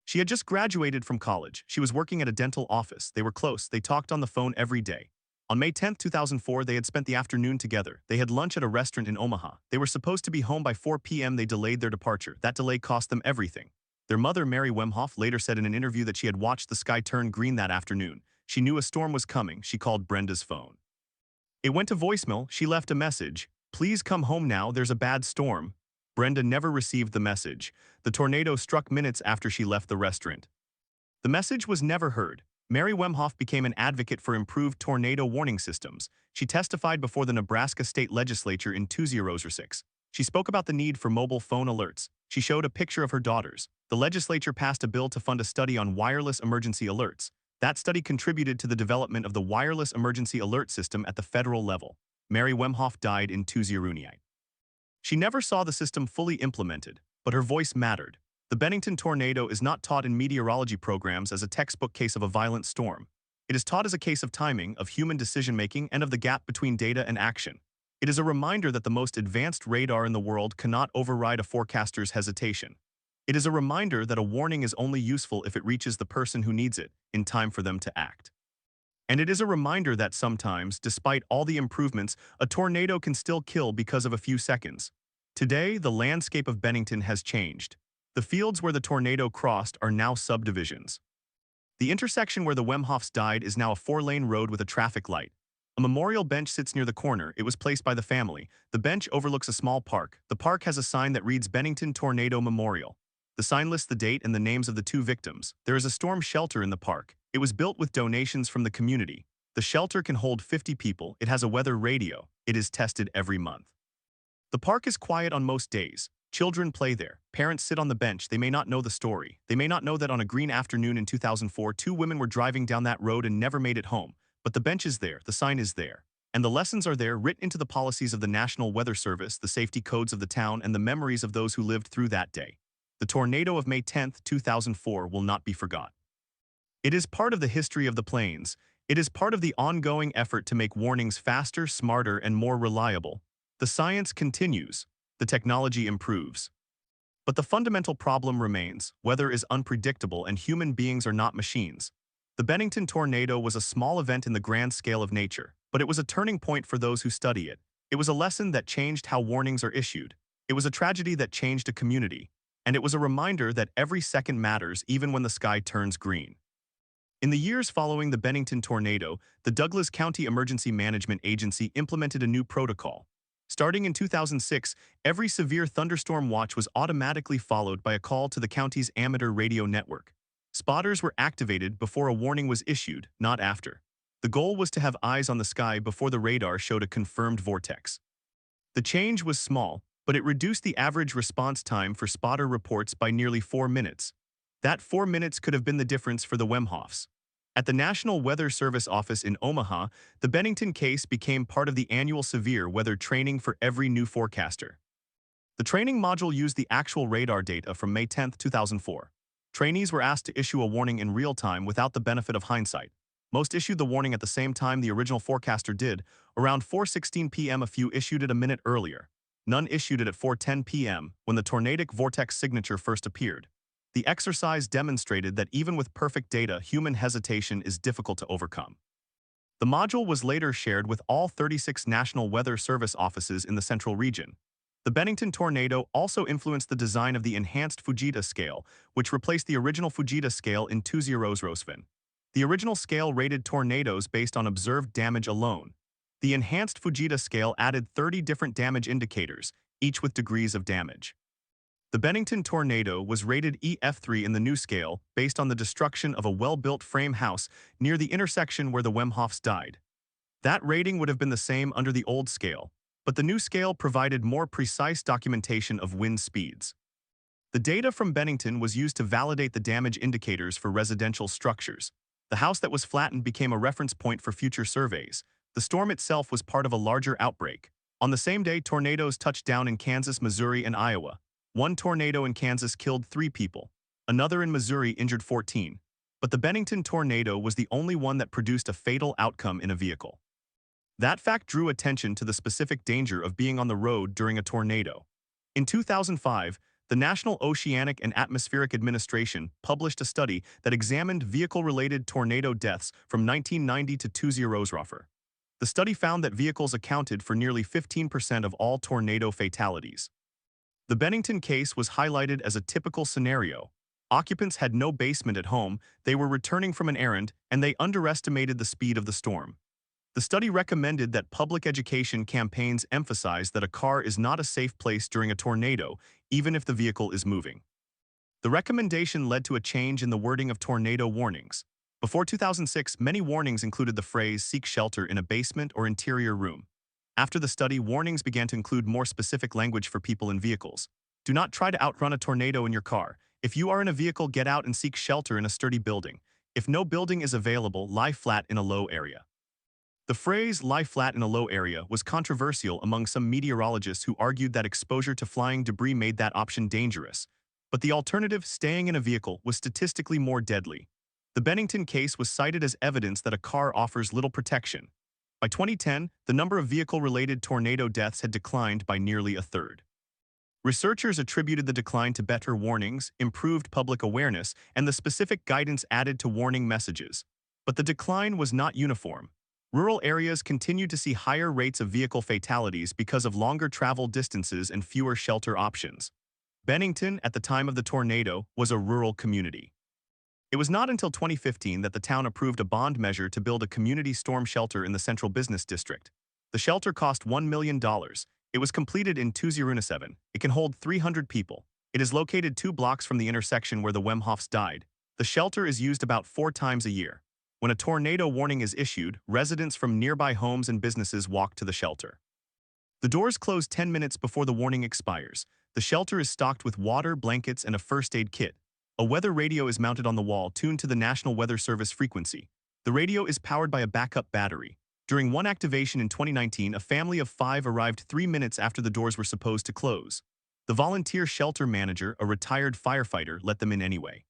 She had just graduated from college. She was working at a dental office. They were close. They talked on the phone every day. On May 10, 2004, they had spent the afternoon together. They had lunch at a restaurant in Omaha. They were supposed to be home by 4 p.m. They delayed their departure. That delay cost them everything. Their mother, Mary Wemhoff, later said in an interview that she had watched the sky turn green that afternoon. She knew a storm was coming. She called Brenda's phone. It went to voicemail. She left a message. "Please come home now. There's a bad storm." Brenda never received the message. The tornado struck minutes after she left the restaurant. The message was never heard. Mary Wemhoff became an advocate for improved tornado warning systems. She testified before the Nebraska state legislature in 2006. She spoke about the need for mobile phone alerts. She showed a picture of her daughters. The legislature passed a bill to fund a study on wireless emergency alerts. That study contributed to the development of the wireless emergency alert system at the federal level. Mary Wemhoff died in 2008. She never saw the system fully implemented, but her voice mattered. The Bennington tornado is not taught in meteorology programs as a textbook case of a violent storm. It is taught as a case of timing, of human decision-making, and of the gap between data and action. It is a reminder that the most advanced radar in the world cannot override a forecaster's hesitation. It is a reminder that a warning is only useful if it reaches the person who needs it in time for them to act. And it is a reminder that sometimes, despite all the improvements, a tornado can still kill because of a few seconds. Today, the landscape of Bennington has changed. The fields where the tornado crossed are now subdivisions. The intersection where the Wemhoffs died is now a 4-lane road with a traffic light. A memorial bench sits near the corner. It was placed by the family. The bench overlooks a small park. The park has a sign that reads Bennington Tornado Memorial. The sign lists the date and the names of the 2 victims. There is a storm shelter in the park. It was built with donations from the community. The shelter can hold 50 people. It has a weather radio. It is tested every month. The park is quiet on most days. Children play there. Parents sit on the bench. They may not know the story. They may not know that on a green afternoon in 2004, 2 women were driving down that road and never made it home. But the bench is there. The sign is there. And the lessons are there, written into the policies of the National Weather Service, the safety codes of the town, and the memories of those who lived through that day. The tornado of May 10, 2004 will not be forgot. It is part of the history of the plains. It is part of the ongoing effort to make warnings faster, smarter, and more reliable. The science continues. The technology improves. But the fundamental problem remains. Weather is unpredictable and human beings are not machines. The Bennington tornado was a small event in the grand scale of nature, but it was a turning point for those who study it. It was a lesson that changed how warnings are issued. It was a tragedy that changed a community. And it was a reminder that every second matters even when the sky turns green. In the years following the Bennington tornado, the Douglas County Emergency Management Agency implemented a new protocol. Starting in 2006, every severe thunderstorm watch was automatically followed by a call to the county's amateur radio network. Spotters were activated before a warning was issued, not after. The goal was to have eyes on the sky before the radar showed a confirmed vortex. The change was small, but it reduced the average response time for spotter reports by nearly 4 minutes. That 4 minutes could have been the difference for the Wemhoffs. At the National Weather Service office in Omaha, the Bennington case became part of the annual severe weather training for every new forecaster. The training module used the actual radar data from May 10, 2004. Trainees were asked to issue a warning in real time without the benefit of hindsight. Most issued the warning at the same time the original forecaster did. Around 4:16 p.m. a few issued it a minute earlier. None issued it at 4:10 p.m. when the tornadic vortex signature first appeared. The exercise demonstrated that even with perfect data, human hesitation is difficult to overcome. The module was later shared with all 36 National Weather Service offices in the central region. The Bennington tornado also influenced the design of the enhanced Fujita scale, which replaced the original Fujita scale in 2007. The original scale rated tornadoes based on observed damage alone. The enhanced Fujita scale added 30 different damage indicators, each with degrees of damage. The Bennington tornado was rated EF3 in the new scale based on the destruction of a well-built frame house near the intersection where the Wemhoffs died. That rating would have been the same under the old scale, but the new scale provided more precise documentation of wind speeds. The data from Bennington was used to validate the damage indicators for residential structures. The house that was flattened became a reference point for future surveys. The storm itself was part of a larger outbreak. On the same day, tornadoes touched down in Kansas, Missouri, and Iowa. One tornado in Kansas killed 3 people. Another in Missouri injured 14. But the Bennington tornado was the only one that produced a fatal outcome in a vehicle. That fact drew attention to the specific danger of being on the road during a tornado. In 2005, the National Oceanic and Atmospheric Administration published a study that examined vehicle-related tornado deaths from 1990 to 2000. The study found that vehicles accounted for nearly 15% of all tornado fatalities. The Bennington case was highlighted as a typical scenario. Occupants had no basement at home, they were returning from an errand, and they underestimated the speed of the storm. The study recommended that public education campaigns emphasize that a car is not a safe place during a tornado, even if the vehicle is moving. The recommendation led to a change in the wording of tornado warnings. Before 2006, many warnings included the phrase "seek shelter in a basement or interior room." After the study, warnings began to include more specific language for people in vehicles. Do not try to outrun a tornado in your car. If you are in a vehicle, get out and seek shelter in a sturdy building. If no building is available, lie flat in a low area. The phrase "lie flat in a low area" was controversial among some meteorologists who argued that exposure to flying debris made that option dangerous. But the alternative, staying in a vehicle, was statistically more deadly. The Bennington case was cited as evidence that a car offers little protection. By 2010, the number of vehicle-related tornado deaths had declined by nearly a third. Researchers attributed the decline to better warnings, improved public awareness, and the specific guidance added to warning messages. But the decline was not uniform. Rural areas continued to see higher rates of vehicle fatalities because of longer travel distances and fewer shelter options. Bennington, at the time of the tornado, was a rural community. It was not until 2015 that the town approved a bond measure to build a community storm shelter in the central business district. The shelter cost $1 million. It was completed in 2007. It can hold 300 people. It is located 2 blocks from the intersection where the Wemhoffs died. The shelter is used about 4 times a year. When a tornado warning is issued, residents from nearby homes and businesses walk to the shelter. The doors close 10 minutes before the warning expires. The shelter is stocked with water, blankets, and a first aid kit. A weather radio is mounted on the wall, tuned to the National Weather Service frequency. The radio is powered by a backup battery. During one activation in 2019, a family of 5 arrived 3 minutes after the doors were supposed to close. The volunteer shelter manager, a retired firefighter, let them in anyway.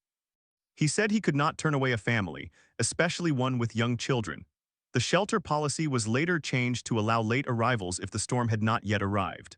He said he could not turn away a family, especially one with young children. The shelter policy was later changed to allow late arrivals if the storm had not yet arrived.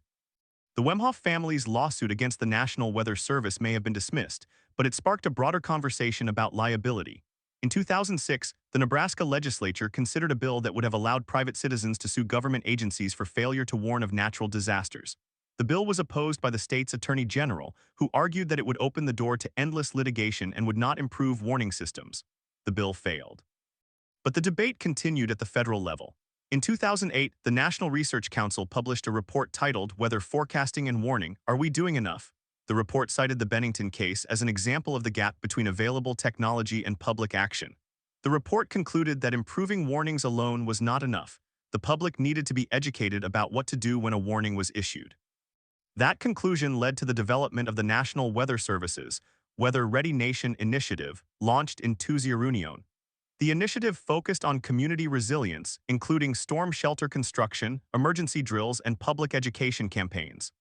The Wemhoff family's lawsuit against the National Weather Service may have been dismissed, but it sparked a broader conversation about liability. In 2006, the Nebraska legislature considered a bill that would have allowed private citizens to sue government agencies for failure to warn of natural disasters. The bill was opposed by the state's attorney general, who argued that it would open the door to endless litigation and would not improve warning systems. The bill failed. But the debate continued at the federal level. In 2008, the National Research Council published a report titled "Weather Forecasting and Warning: Are We Doing Enough?" The report cited the Bennington case as an example of the gap between available technology and public action. The report concluded that improving warnings alone was not enough. The public needed to be educated about what to do when a warning was issued. That conclusion led to the development of the National Weather Service's Weather Ready Nation initiative, launched in 2000. The initiative focused on community resilience, including storm shelter construction, emergency drills, and public education campaigns.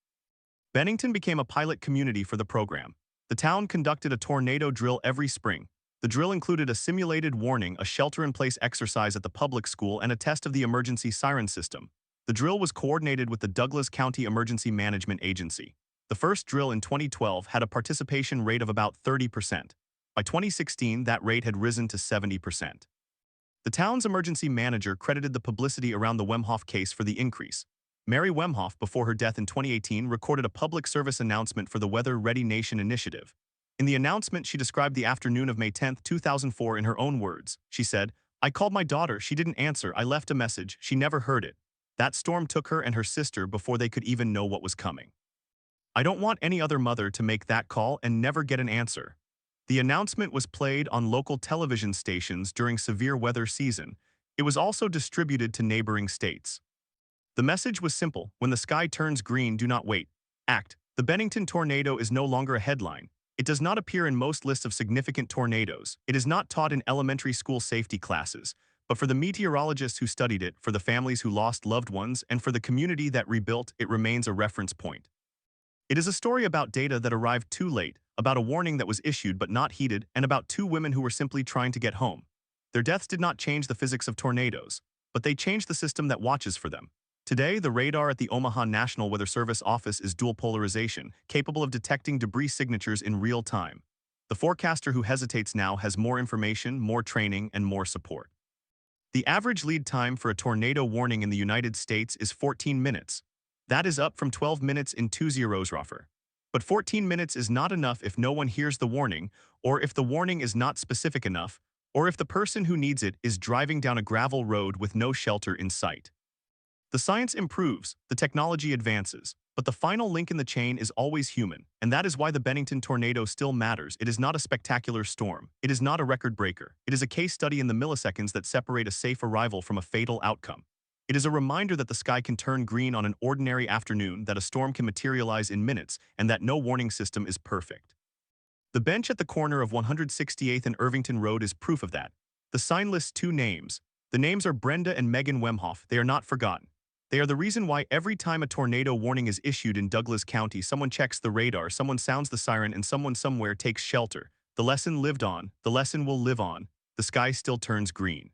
Bennington became a pilot community for the program. The town conducted a tornado drill every spring. The drill included a simulated warning, a shelter-in-place exercise at the public school, and a test of the emergency siren system. The drill was coordinated with the Douglas County Emergency Management Agency. The first drill in 2012 had a participation rate of about 30%. By 2016, that rate had risen to 70%. The town's emergency manager credited the publicity around the Wemhoff case for the increase. Mary Wemhoff, before her death in 2018, recorded a public service announcement for the Weather Ready Nation initiative. In the announcement, she described the afternoon of May 10, 2004 in her own words. She said, "I called my daughter, she didn't answer, I left a message, she never heard it. That storm took her and her sister before they could even know what was coming. I don't want any other mother to make that call and never get an answer. The announcement was played on local television stations during severe weather season. It was also distributed to neighboring states. The message was simple: when the sky turns green, do not wait. Act. The Bennington tornado is no longer a headline. It does not appear in most lists of significant tornadoes. It is not taught in elementary school safety classes. But for the meteorologists who studied it, for the families who lost loved ones, and for the community that rebuilt, it remains a reference point. It is a story about data that arrived too late, about a warning that was issued but not heeded, and about two women who were simply trying to get home. Their deaths did not change the physics of tornadoes, but they changed the system that watches for them. Today, the radar at the Omaha National Weather Service office is dual polarization, capable of detecting debris signatures in real time. The forecaster who hesitates now has more information, more training, and more support. The average lead time for a tornado warning in the United States is 14 minutes. That is up from 12 minutes in 20 rougher. But 14 minutes is not enough if no one hears the warning, or if the warning is not specific enough, or if the person who needs it is driving down a gravel road with no shelter in sight. The science improves, the technology advances, but the final link in the chain is always human, and that is why the Bennington tornado still matters. It is not a spectacular storm. It is not a record breaker. It is a case study in the milliseconds that separate a safe arrival from a fatal outcome. It is a reminder that the sky can turn green on an ordinary afternoon, that a storm can materialize in minutes, and that no warning system is perfect. The bench at the corner of 168th and Irvington Road is proof of that. The sign lists two names. The names are Brenda and Megan Wemhoff. They are not forgotten. They are the reason why every time a tornado warning is issued in Douglas County, someone checks the radar, someone sounds the siren, and someone somewhere takes shelter. The lesson lived on. The lesson will live on. The sky still turns green.